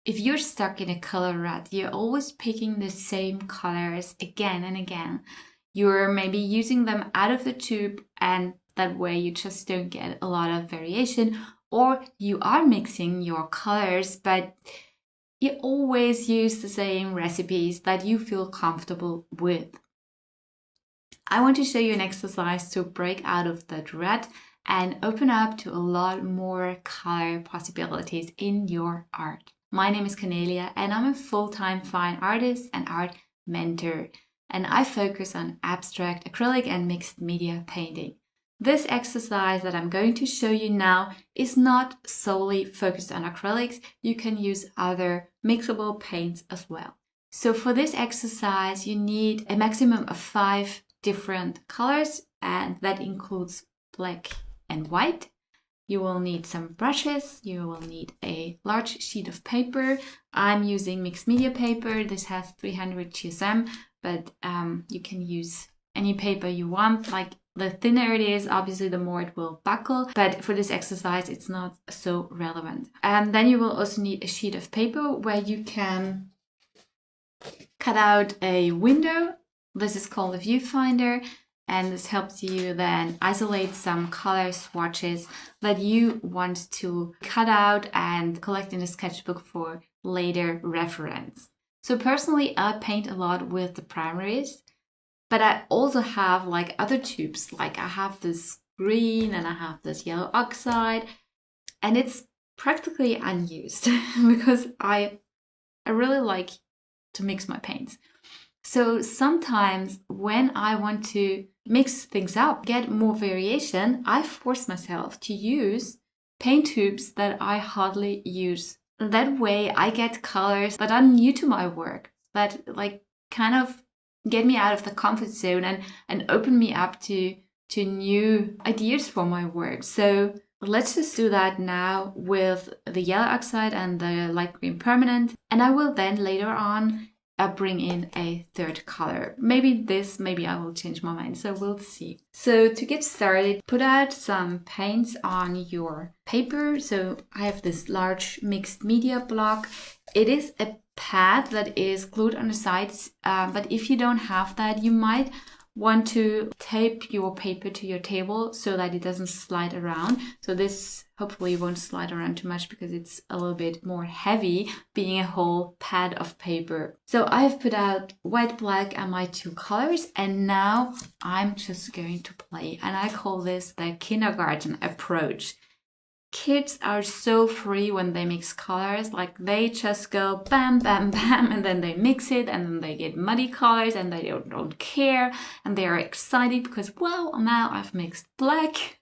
if you're stuck in a color rut, you're always picking the same colors again and again. You're maybe using them out of the tube, and that way you just don't get a lot of variation, or you are mixing your colors, but you always use the same recipes that you feel comfortable with. I want to show you an exercise to break out of that rut and open up to a lot more color possibilities in your art. My name is Cornelia and I'm a full-time fine artist and art mentor, and I focus on abstract, acrylic and mixed media painting. This exercise that I'm going to show you now is not solely focused on acrylics. You can use other mixable paints as well. So for this exercise, you need a maximum of 5 different colors, and that includes black and white. You will need some brushes, you will need a large sheet of paper. I'm using mixed media paper. This has 300 GSM, but you can use any paper you want. Like, the thinner it is, obviously the more it will buckle, but for this exercise it's not so relevant. And then you will also need a sheet of paper where you can cut out a window. This is called a viewfinder, and this helps you then isolate some color swatches that you want to cut out and collect in a sketchbook for later reference. So personally, I paint a lot with the primaries, but I also have like other tubes. Like I have this green and I have this yellow oxide, and it's practically unused because I really like to mix my paints. So sometimes when I want to mix things up, get more variation, I force myself to use paint tubes that I hardly use. That way I get colors that are new to my work, that like kind of get me out of the comfort zone and open me up to new ideas for my work. So let's just do that now with the yellow oxide and the light green permanent. And I will then later on bring in a third color. Maybe I will change my mind, so we'll see. So to get started, put out some paints on your paper. So I have this large mixed media block. It is a pad that is glued on the sides, but if you don't have that, you might want to tape your paper to your table so that it doesn't slide around. So this hopefully won't slide around too much because it's a little bit more heavy being a whole pad of paper. So I have put out white, black and my 2 colors, and now I'm just going to play, and I call this the kindergarten approach. Kids are so free when they mix colors. Like, they just go bam, bam, bam, and then they mix it, and then they get muddy colors, and they don't care, and they are excited because, well, now I've mixed black,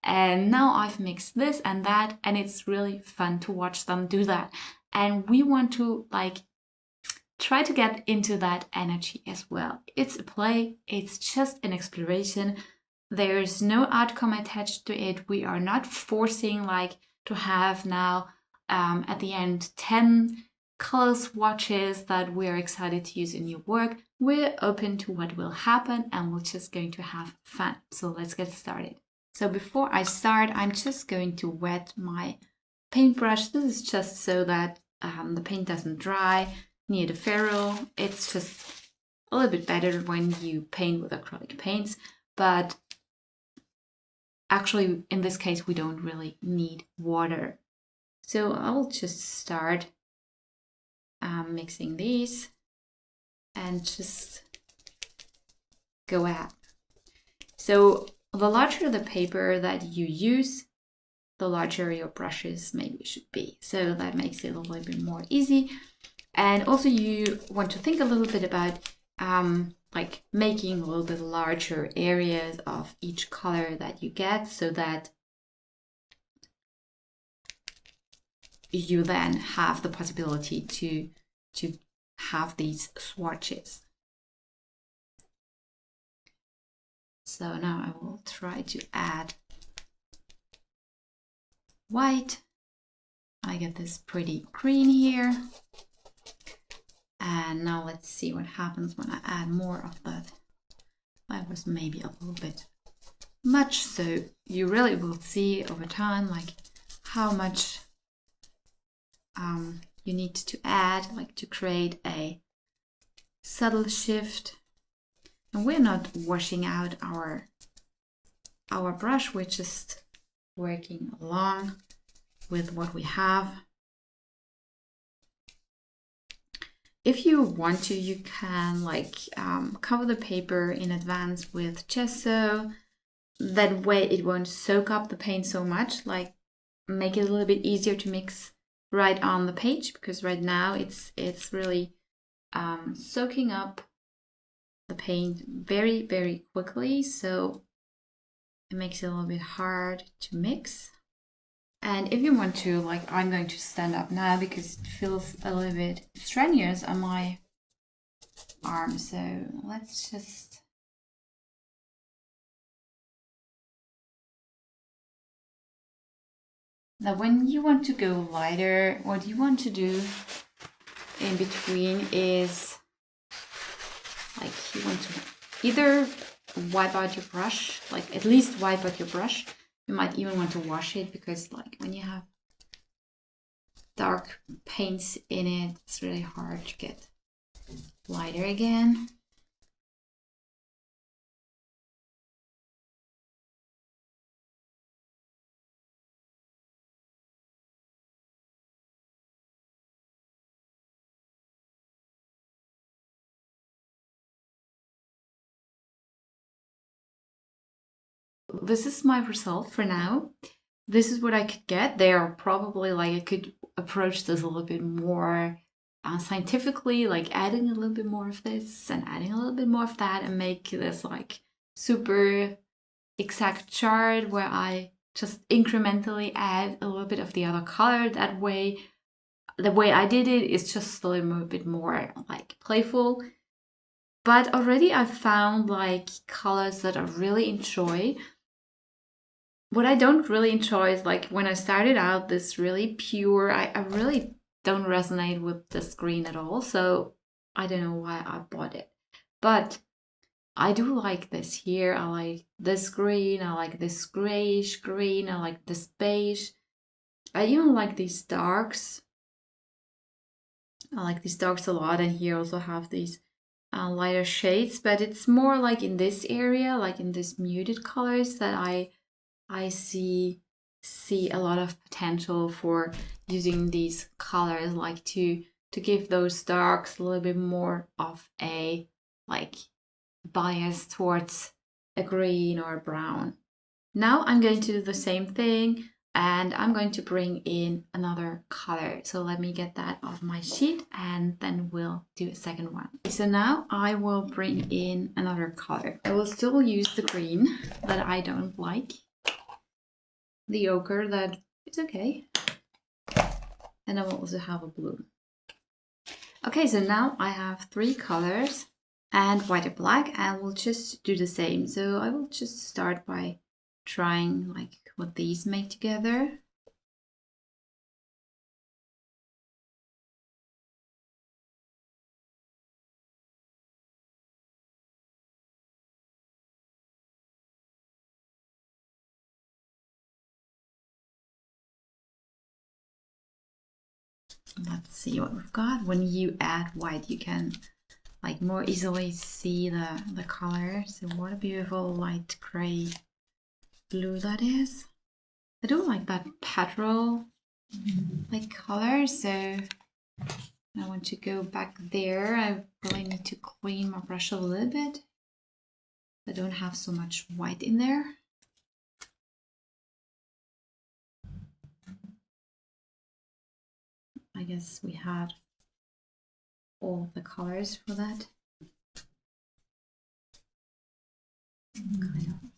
and now I've mixed this and that, and it's really fun to watch them do that. And we want to like try to get into that energy as well. It's a play, it's just an exploration. There's no outcome attached to it. We are not forcing like to have now at the end 10 color swatches that we're excited to use in your work. We're open to what will happen, and we're just going to have fun. So let's get started. So before I start, I'm just going to wet my paintbrush. This is just so that the paint doesn't dry near the ferrule. It's just a little bit better when you paint with acrylic paints, but actually, in this case, we don't really need water. So I'll just start mixing these and just go at. So the larger the paper that you use, the larger your brushes maybe should be. So that makes it a little bit more easy. And also you want to think a little bit about like making a little bit larger areas of each color that you get, so that you then have the possibility to have these swatches. So now I will try to add white. I get this pretty green here. And now let's see what happens when I add more of that. That was maybe a little bit much, so you really will see over time like how much you need to add, like to create a subtle shift. And we're not washing out our brush, we're just working along with what we have. If you want to, you can like cover the paper in advance with gesso. That way it won't soak up the paint so much, like make it a little bit easier to mix right on the page, because right now it's really soaking up the paint very, very quickly, so it makes it a little bit hard to mix. And if you want to, like, I'm going to stand up now because it feels a little bit strenuous on my arm, so let's just... Now when you want to go lighter, what you want to do in between is, like, you want to either wipe out your brush, like at least wipe out your brush. You might even want to wash it, because like when you have dark paints in it, it's really hard to get lighter again. This is my result for now. This is what I could get. They are probably like, I could approach this a little bit more scientifically, like adding a little bit more of this and adding a little bit more of that, and make this like super exact chart where I just incrementally add a little bit of the other color. That way, the way I did it is just a little bit more like playful. But already I've found like colors that I really enjoy. What I don't really enjoy is like when I started out this really pure, I really don't resonate with this green at all. So I don't know why I bought it. But I do like this here. I like this green. I like this grayish green. I like this beige. I even like these darks. I like these darks a lot. And here also have these lighter shades. But it's more like in this area, like in this muted colors, that I see a lot of potential for using these colors, like to give those darks a little bit more of a like bias towards a green or a brown. Now I'm going to do the same thing, and I'm going to bring in another color. So let me get that off my sheet, and then we'll do a second one. So now I will bring in another color. I will still use the green that I don't like, the ochre that is okay, and I will also have a blue. Okay, so now I have 3 colors and white and black, and we'll just do the same. So I will just start by trying like what these make together. Let's see what we've got. When you add white, you can like more easily see the color. So what a beautiful light gray blue that is. I do like that petrol like color, so I want to go back there. I really need to clean my brush a little bit. I don't have so much white in there. I guess we had all the colors for that. Kind of.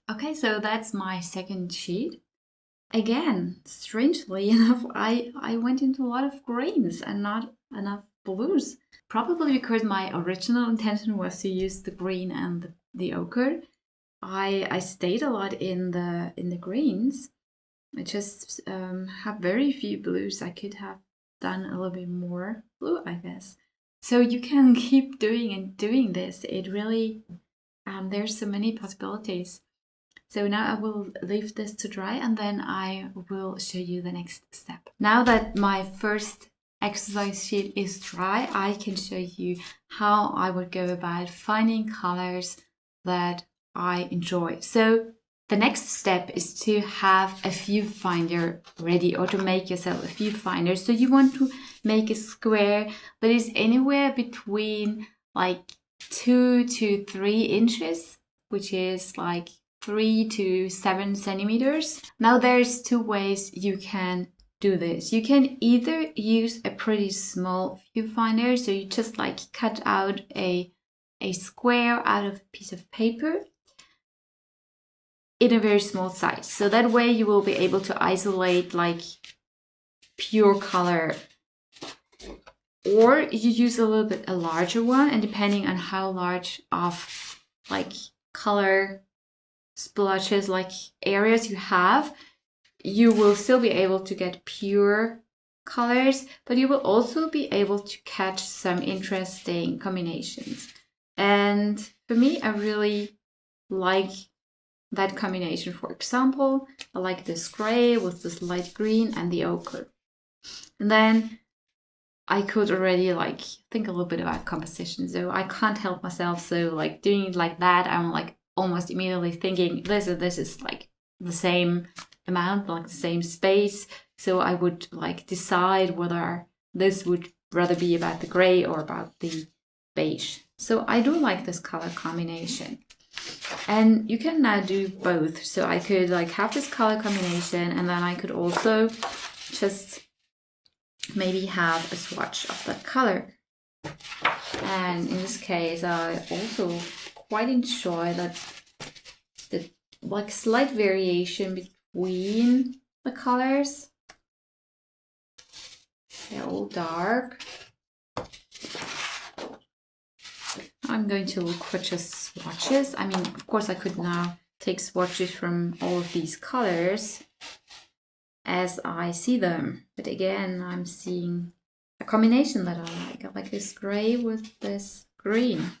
Okay, so that's my second sheet. again, strangely enough, I went into a lot of greens and not enough blues. Probably because my original intention was to use the green and the ochre. I stayed a lot in the greens. I just have very few blues. I could have done a little bit more blue, I guess. So you can keep doing and doing this. It really, there's so many possibilities. So now I will leave this to dry and then I will show you the next step. Now that my first exercise sheet is dry, I can show you how I would go about finding colors that I enjoy. So the next step is to have a viewfinder ready, or to make yourself a viewfinder. So you want to make a square that is anywhere between like 2 to 3 inches, which is like 3 to 7 centimeters. Now there's 2 ways you can do this. You can either use a pretty small viewfinder, so you just like cut out a square out of a piece of paper in a very small size. So that way you will be able to isolate like pure color. Or you use a little bit a larger one, and depending on how large of like color splotches, like areas you have, you will still be able to get pure colors, but you will also be able to catch some interesting combinations. And for me, I really like that combination. For example, I like this gray with this light green and the ochre. And then I could already like think a little bit about composition, so I can't help myself. So like doing it like that, I'm like almost immediately thinking this is like the same amount, like the same space. So I would like decide whether this would rather be about the gray or about the beige. So I do like this color combination. And you can now do both. So I could like have this color combination, and then I could also just maybe have a swatch of that color. And in this case, I also quite enjoy that the like slight variation between the colors. They're all dark. I'm going to look for just swatches. I mean, of course, I could now take swatches from all of these colors as I see them. But again, I'm seeing a combination that I like. I like this gray with this green.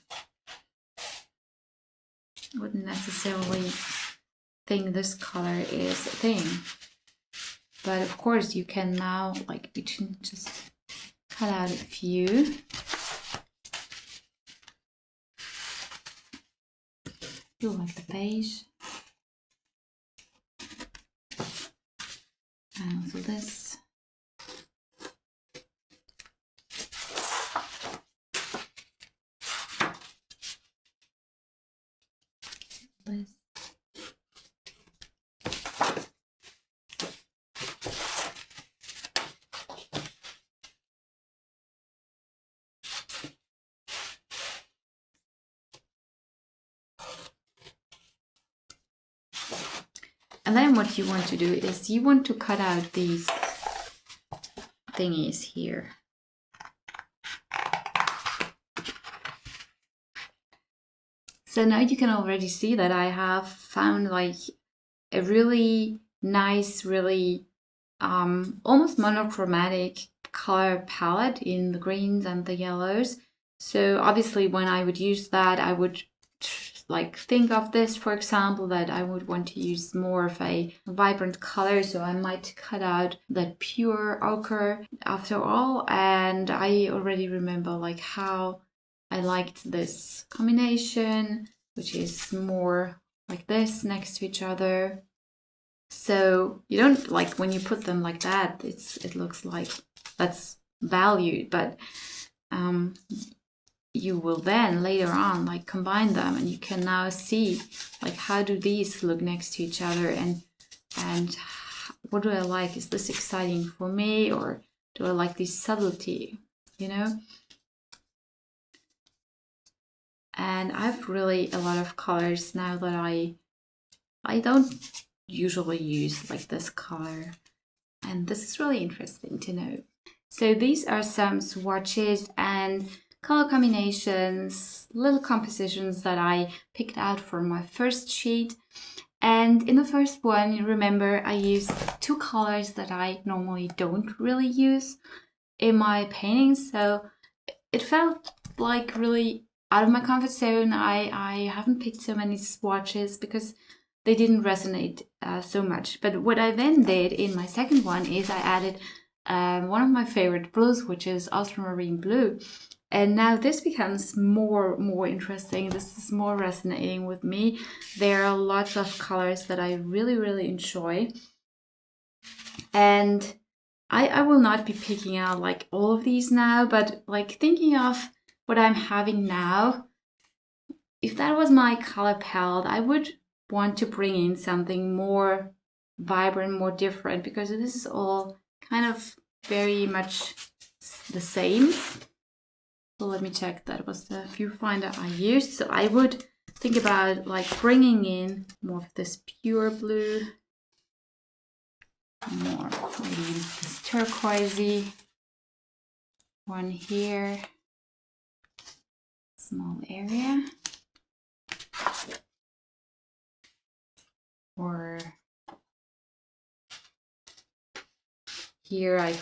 I wouldn't necessarily think this color is a thing. But of course, you can now, like, you can just cut out a few. You like the beige. And also this. This. And then what you want to do is you want to cut out these thingies here. So now you can already see that I have found like a really nice, really almost monochromatic color palette in the greens and the yellows. So obviously when I would use that, I would like think of this, for example, that I would want to use more of a vibrant color, so I might cut out that pure ochre after all. And I already remember like how I liked this combination, which is more like this next to each other. So you don't like when you put them like that, it looks like that's valued, but you will then later on like combine them, and you can now see like how do these look next to each other, and what do I like? Is this exciting for me, or do I like this subtlety, you know? And I have really a lot of colors now that I don't usually use like this color. And this is really interesting to know. So these are some swatches and color combinations, little compositions that I picked out for my first sheet. And in the first one, remember, I used 2 colors that I normally don't really use in my paintings. So it felt like really out of my comfort zone. I haven't picked so many swatches because they didn't resonate so much. But what I then did in my second one is I added one of my favorite blues, which is ultramarine blue. And now this becomes more interesting. This is more resonating with me. There are lots of colors that I really enjoy. And I will not be picking out like all of these now, but like thinking of what I'm having now, if that was my color palette, I would want to bring in something more vibrant, more different, because this is all kind of very much the same. So let me check, that was the viewfinder I used. So I would think about like bringing in more of this pure blue, more maybe this turquoisey one here, small area, or here I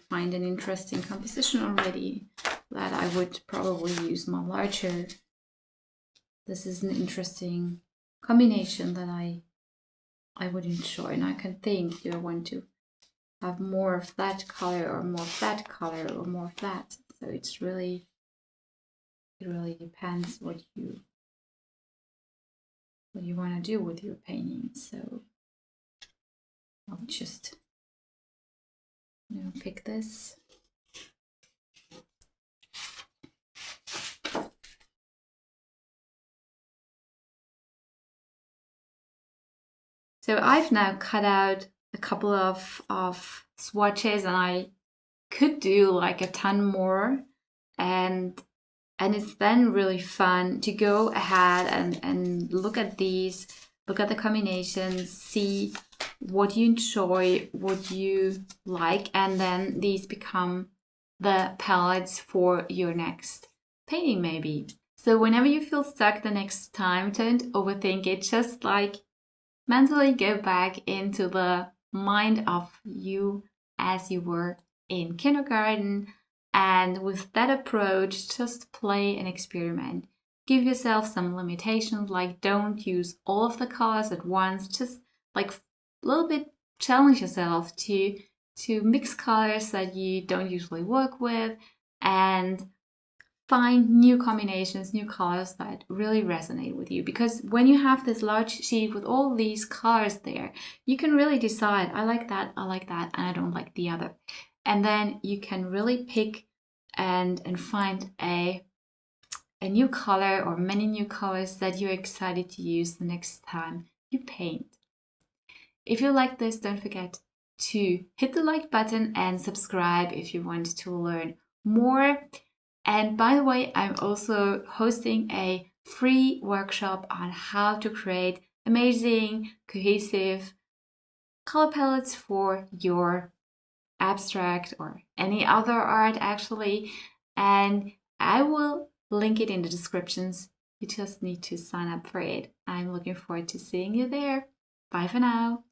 find an interesting composition already that I would probably use more larger. This is an interesting combination that I would enjoy, and I can think, do I want to have more of that color or more of that color or more of that? So it really depends what you want to do with your painting. So I'll just pick this. So I've now cut out a couple of swatches, and I could do like a ton more, and it's then really fun to go ahead and look at these, look at the combinations, see what you enjoy, what you like, and then these become the palettes for your next painting maybe. So whenever you feel stuck the next time, don't overthink it, just like mentally go back into the mind of you as you were in kindergarten, and with that approach, just play and experiment. Give yourself some limitations, like don't use all of the colors at once, just like a little bit challenge yourself to mix colors that you don't usually work with, and find new combinations, new colors that really resonate with you. Because when you have this large sheet with all these colors there, you can really decide, I like that, and I don't like the other. And then you can really pick and find a new color or many new colors that you're excited to use the next time you paint. If you like this, don't forget to hit the like button and subscribe if you want to learn more. And by the way, I'm also hosting a free workshop on how to create amazing, cohesive color palettes for your abstract or any other art actually. And I will link it in the descriptions. You just need to sign up for it. I'm looking forward to seeing you there. Bye for now.